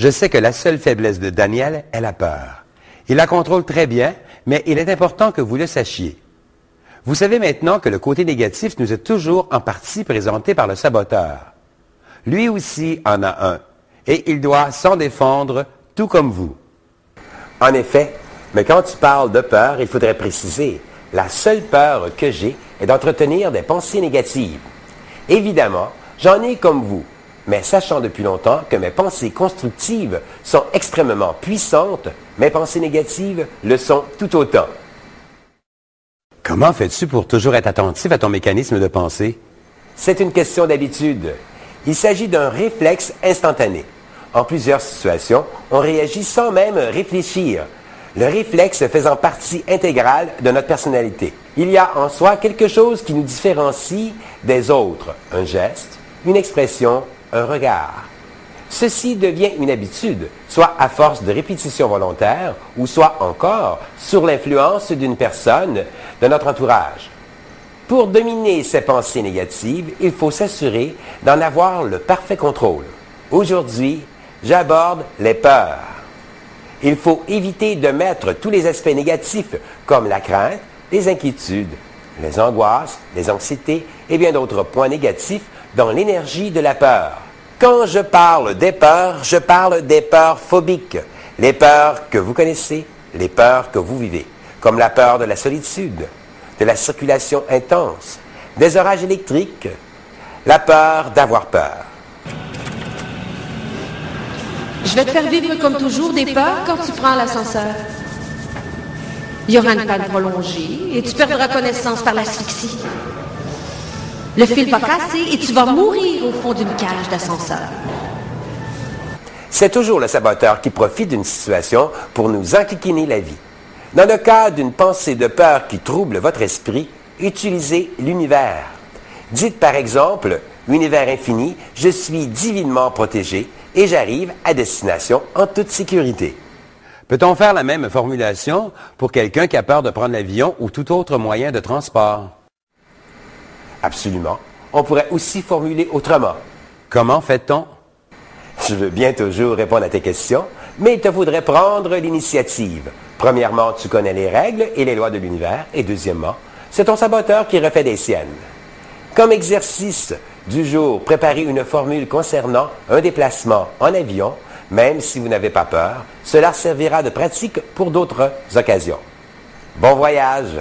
Je sais que la seule faiblesse de Daniel est la peur. Il la contrôle très bien, mais il est important que vous le sachiez. Vous savez maintenant que le côté négatif nous est toujours en partie présenté par le saboteur. Lui aussi en a un, et il doit s'en défendre tout comme vous. En effet, mais quand tu parles de peur, il faudrait préciser, la seule peur que j'ai est d'entretenir des pensées négatives. Évidemment, j'en ai comme vous, mais sachant depuis longtemps que mes pensées constructives sont extrêmement puissantes, mes pensées négatives le sont tout autant. Comment fais-tu pour toujours être attentif à ton mécanisme de pensée? C'est une question d'habitude. Il s'agit d'un réflexe instantané. En plusieurs situations, on réagit sans même réfléchir. Le réflexe faisant partie intégrale de notre personnalité. Il y a en soi quelque chose qui nous différencie des autres. Un geste, une expression, un regard. Ceci devient une habitude, soit à force de répétition volontaire, ou soit encore sur l'influence d'une personne de notre entourage. Pour dominer ces pensées négatives, il faut s'assurer d'en avoir le parfait contrôle. Aujourd'hui, j'aborde les peurs. Il faut éviter de mettre tous les aspects négatifs, comme la crainte, les inquiétudes, les angoisses, les anxiétés et bien d'autres points négatifs dans l'énergie de la peur. Quand je parle des peurs, je parle des peurs phobiques, les peurs que vous connaissez, les peurs que vous vivez, comme la peur de la solitude, de la circulation intense, des orages électriques, la peur d'avoir peur. Je vais te faire vivre comme toujours des peurs quand tu prends l'ascenseur. Il y aura une panne prolongée et tu perdras connaissance par l'asphyxie. Le fil va casser et tu vas mourir au fond d'une cage d'ascenseur. C'est toujours le saboteur qui profite d'une situation pour nous enquiquiner la vie. Dans le cas d'une pensée de peur qui trouble votre esprit, utilisez l'univers. Dites par exemple, univers infini, je suis divinement protégé et j'arrive à destination en toute sécurité. Peut-on faire la même formulation pour quelqu'un qui a peur de prendre l'avion ou tout autre moyen de transport? Absolument. On pourrait aussi formuler autrement. Comment fait-on? Je veux bien toujours répondre à tes questions, mais il te faudrait prendre l'initiative. Premièrement, tu connais les règles et les lois de l'univers, et deuxièmement, c'est ton saboteur qui refait des siennes. Comme exercice du jour, préparez une formule concernant un déplacement en avion, même si vous n'avez pas peur, cela servira de pratique pour d'autres occasions. Bon voyage!